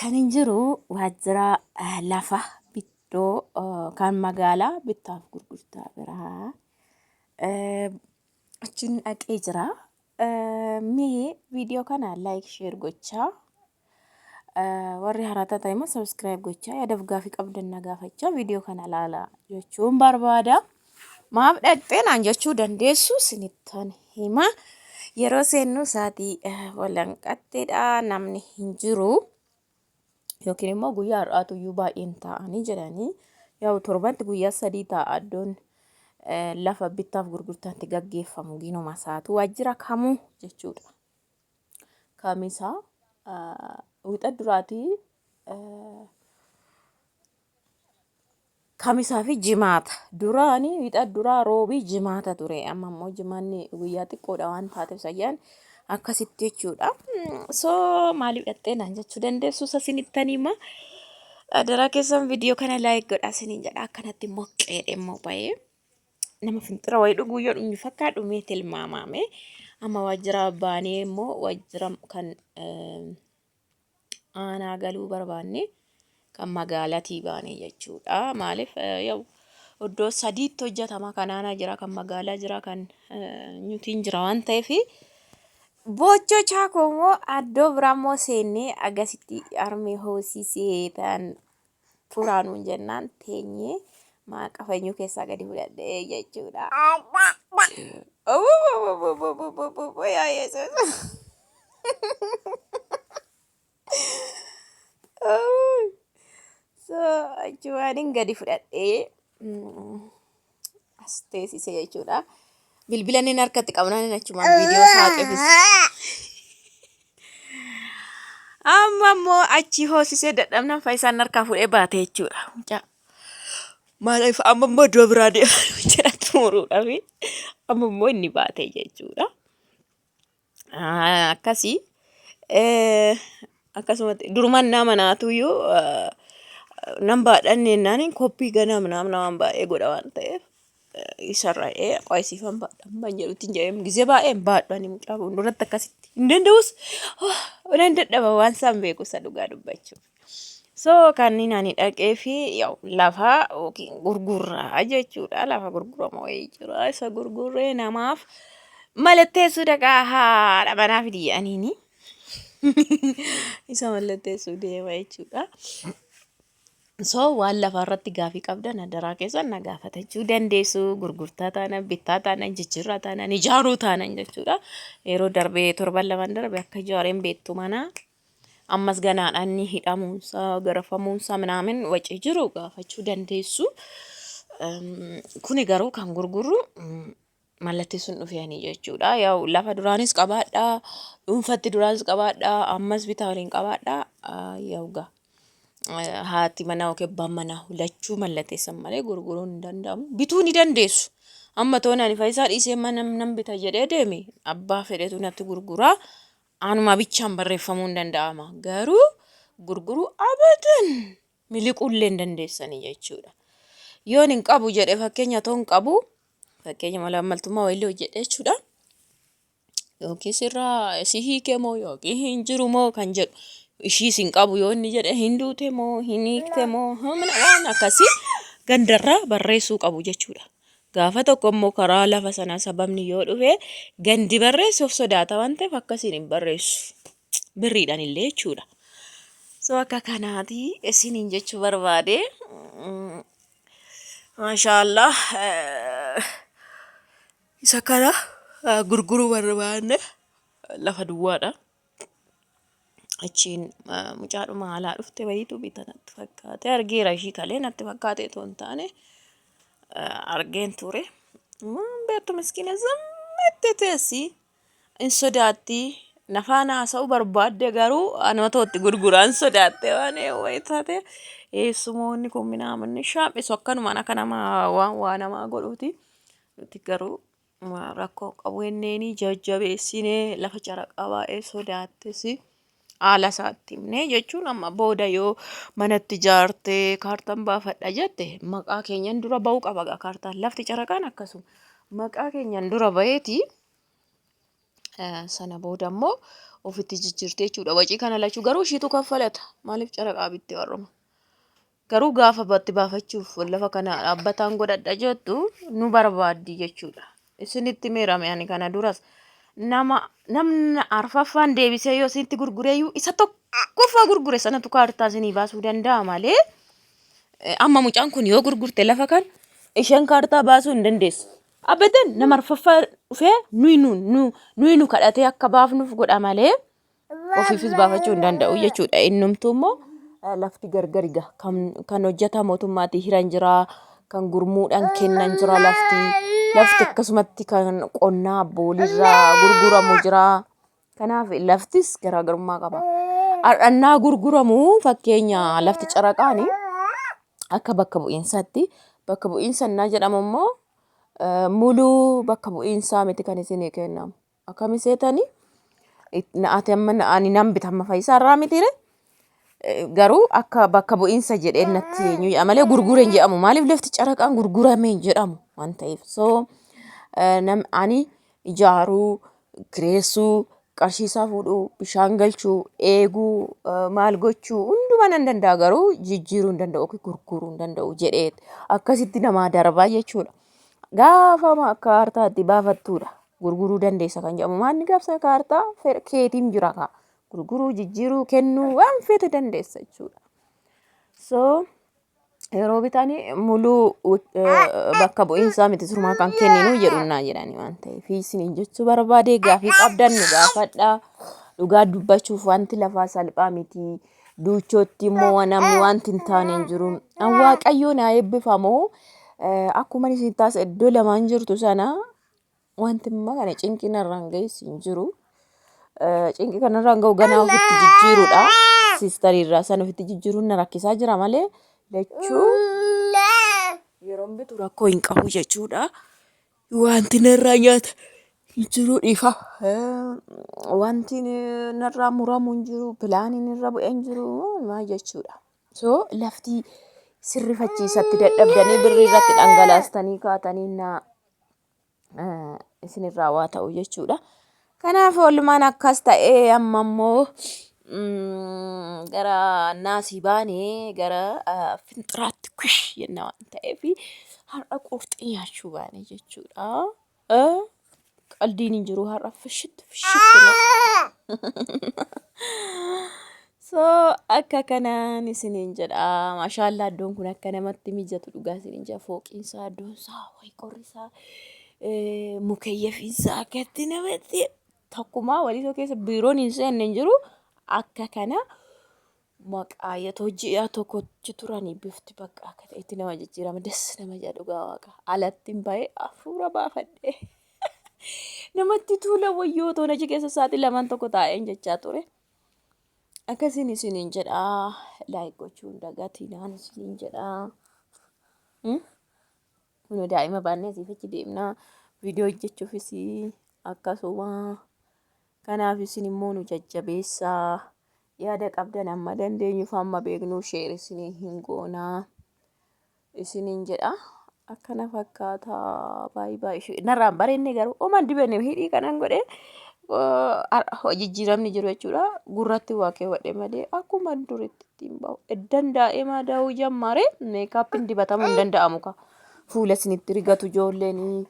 Kan hin jiru waajjira lafa biddoo kan magaalaa bittaaf gurgurtaa biraa achiin dhaqee jira. Mee viidiyoo kana like share gochaa warri haaraa ta'e immoo subscribe gochaa yaadaaf gaafii qabdan na gaafachaa viidiyoo kana ilaalaa jechuun barbaada. Maaf dhaqxee naan jechuu dandeessu sinittan hima. Yeroo seennu sa'aatii walhanqatteedha namni hin jiru. Yookiin immoo guyyaa har'aatu iyyuu baay'een ta'anii jedhanii yaa'u torbatti guyyaa 3 ta'a iddoon lafa bittaaf gurgurtaatti gaggeeffamu ginuma isaatu waajjira kamuu jechuudha. Kamisaa wixa duraatii kamisaa fi jimaata duraanii wixa duraa roobii jimaata ture amma immoo jimaanni guyyaa xiqqoodha waan taateef sayyaan akkasitti jechuudha. So maaliif dhaqxee naan jechuu dandeessu sasinittanii ma adaraa keessan viidiyoo kana like godhaa siniin jedha akkanatti immoo qeedhe immoo ba'ee nama finxira wayii dhuguu yoo dhumni fakkaadhu mee tilmaamame amma waajjira baanee immoo waajjira kan aanaa galuu barbaanne kan magaalaatii baanee jechuudha. Maaliif yoo iddoo sadiitti hojjetama kan aanaa jira kan magaalaa jira kan nyutiin jira waan ta'eef bocho chakomo addo bramo senne agasitti arme hoosisee tan furaanun jennaan teenye maa qafanyu keessa gadi fudhadhe jechuudha. Ya Yesus. So achuwaanin gadi fudhadhe as teessisee jechuudha. Bilbilan inni harkatti qabnaan achumaan viidiyoo saaqefis. Amma immoo achi hoosisee dadhabnaan Faayisaan harkaa fuudhee baatee jechuudha. Maaliif amma immoo iddoo biraa deemaa jira xumuruudhaaf amma immoo inni baatee jechuudha. Akkasii akkasumatti durumaan nama naatuyyuu nan baadhan jennaan koppii ganaa namna waan baay'ee godha waan ta'eef isarra'ee qo'isiifan baadhan jedhutiin jedhee gizee baay'een baadhan mucaa fuulduratti akkasitti hin danda'us waan dadhaba waan isaan beeku isa dhugaa dubbachuuf. So kan inni ani dhaqee fi lafa gurguraa jechuudha. Lafa gurguramu wayii jira isa gurgurree namaaf mallatteessuu dhaqaa haadha manaa fidi jedhaniini isa mallatteessuu deema jechuudha. So waan lafa irratti gaafii qabdan adaraa keessan na gaafatachuu dandeessu gurgurtaa taanaan bittaa taanaan jijjiirraa taanaan ijaaruu taanaan jechuudha. Yeroo darbee torban lamaan darbe akka ijaareen beektu mana ammas ganaadhaan ni hidhamuunsaa garafamuunsaa minaamin wacii jiru gaafachuu dandeessu. Kuni garuu kan gurguru mallatteessuun dhufeeni jechuudha. Yaa'u lafa duraanis qabaadhaa dhuunfatti duraanis qabaadhaa ammas bitaa waliin qabaadhaa yaa'ugaa. Haati mana yookiin abbaan mana lachuu mallatteessan malee gurguruun hin danda'amu. Bituu ni dandeessu. Amma toon ani Faayisaa dhiisee mana nan bita jedhee deeme abbaa fedhetu natti gurguraa. Anuma bichaan barreeffamuu hin danda'ama. Garuu gurguruu abadan miliquullee hin dandeessanii jechuudha. Yoon hin qabu jedhee fakkeenya toon qabu fakkeenya malaamaltummaa wayillee hojjedhe jechuudha. Yookiin sirraa si hiikee moo yookiin hin jiru moo kan jedhu. Ishii sin qabu yoo inni jedhe hin duute moo hin hiikte moo waan akkasii gandarraa barreessuu qabu jechuudha. Gaafa tokko immoo karaa lafa sanaa sababni yoo dhufe gandi barreessuuf sodaata waan ta'eef akkasiin hin barreessu. Birriidhaan illee jechuudha. So akka kanaati isiniin jechuu barbaade. Maashaallah isa kana gurguruu barbaanne lafa duwwaadha. Achiin mucaadhuma haalaa dhufte wayiitu bita natti fakkaate argeera ishii kalee natti fakkaate otoo hin taane argeen ture. Beektu miskiina zammattee teessi hin sodaatti nafaan haasa'uu barbaadde garuu anuma tootti gurguraan sodaatte waan wayii taate eessumoonni kun minaamanni shaaphisu akkanumaan akka nama waa namaa godhuuti. Nuti garuu rakkoo qabu enneeni jajjabeessinee lafa caraqaa baay'ee sodaattesi. Haala isaatti himnee jechuun amma booda yoo manatti ijaartee kaartaan baafadha jette maqaa keenyan dura ba'uu qaba kaartaan lafti caraqaan akkasuma maqaa keenyan dura ba'eeti Sana booda immoo ofitti jijjiirtee jechuudha. Wacii kana lachuu garuu ishiitu kaffalata. Maaliif caraqaa bitti warruma? Garuu gaafa batti baafachuuf lafa kana dhaabbataan godhadha jettu nu barbaaddi jechuudha. Isinitti meerame ani kana duras namni arfaffaan deebisee yoo isinitti gurgureeyyuu isa tokkoffaa gurgure sanatu kaartaa isinii baasuu danda'a malee amma mucaan kun yoo gurgurte lafa kan isheen kaartaa baasuu hin dandeessu. Abadan nama arfaffaa dhufee nuyi nu kadhatee akka baafnuuf godha malee ofiifis baafachuu hin danda'u jechuudha. Innumtuu immoo lafti gargari gaha kan hojjeta mootummaatti hiran jira, kan gurmuudhaan kennan jira lafti akkasumatti kan qonnaa abboolirraa gurguramu jira. Kanaaf laftis garaagarummaa qaba. Annaa gurguramu fakkeenya lafti caraqaani akka bakka bu'iinsaatti bakka bu'iinsa innaa jedhamu immoo muluu bakka bu'iinsaa miti kan isinii kennamu. Akkami seetanii ati amma ani nan bitama faayisaa irraa mitiire garuu akka bakka bu'iinsa jedhee natti eenyu malee gurgureen jedhamu. Maaliif lafti caraqaan gurgurameen jedhamu waan ta'eef. So ani ijaaruu, kireessuu, qarshiisaa fuudhuu, bishaan galchuu, eeguu, maal gochuu hundumaa nan danda'a garuu jijjiiruu hin danda'u gurguruu hin danda'u jedhee akkasitti namaa darbaa jechuudha. Gaafa kaartaatti baafattuudha gurguruu dandeessa kan jedhamu. Maanni gaafsa kaartaa keetiin jira kaa gurguruu, jijjiiruu, kennuu waan feete dandeessa jechuudha. So yeroo bitanii muluu bakka bu'iinsaa miti surumaa kan kenninu jedhunnaa jedhani waan ta'eef isiniin jechuu barbaade gaafii qabdan nu gaafadhaa. Dhugaa dubbachuuf wanti lafaa salphaa miti. Duuchootti immoo namni wanti hin taane hin jiru. Waaqayyoon haa eebbifamu. Akkuma isin taas iddoo lamaan jirtu sana wanti immoo kana cinqina irraan geessi hin jiru. Cinqi kanarraan ga'u ganaa ofitti jijjiiruudha. Siistarii irraa sana ofitti jijjiiruun na rakkisaa jira malee lachuu yeroon bitu rakkoo hin qabu jechuudha. Wanti narraa nyaata hin jiru dhiifa. Wanti narraa muramu hin jiru. Pilaaniin irra bu'ee hin jiru maal jechuudha. So lafti sirrifachiisatti dadhabdanii birrii irratti dhangalaastanii kaatanii isinirraa waa ta'u jechuudha. Kanaaf oolmaan akkas ta'ee amma immoo gara naasii baanee gara finxiraatti kush jenna waan ta'eef har'a qurxii nyaachuu baane jechuudha. Qaldiin hin jiru har'a fishitti. So akka kanaan isiniin jedha. Maashaallah iddoon kun akka namatti mijatu dhugaa isiniin jedha. Fooqiinsaa, iddoonsaa, wayi qorrisaa, mukeyyefiinsaa akkatti namatti takkumaa walisoo keessa biiroon hin seenne hin jiru. Akka kana maqaayatoo ji'a tokkochi turanii bifti bakka akka ta'etti nama jijjiirama. Das nama jedha dhugaa waaqa. Alatti hin bahe hafuura baafadhee. Namatti tuula wayyoo toona achi keessa sa'aatii lamaan tokko taa'een jechaa ture. Akkasiin isiniin jedha. Laayik gochuun dagatinaan isiniin jedha. Kun daa'ima baannee asiifachi deemna. Viidiyoo hojjechuufis akkasuma. Kanaaf isin immoo nu jajjabeessaa. Yaada qabdan amma dandeenyuuf amma beeknu sheer isinii hin goonaa. Isiniin jedha. Akkana fakkaata baay'ee narraan bareenne garuu oman dibenne hidhii kanan godhe jijjiiramni jiru jechuudha. Gurratti waa keewwadhe malee akkuma duritti ittiin bahu. Eddan daa'ima daa'uu jammaare meekaappiin dibatamuu hin danda'amu ka fuula isinitti rigatu ijoolleen.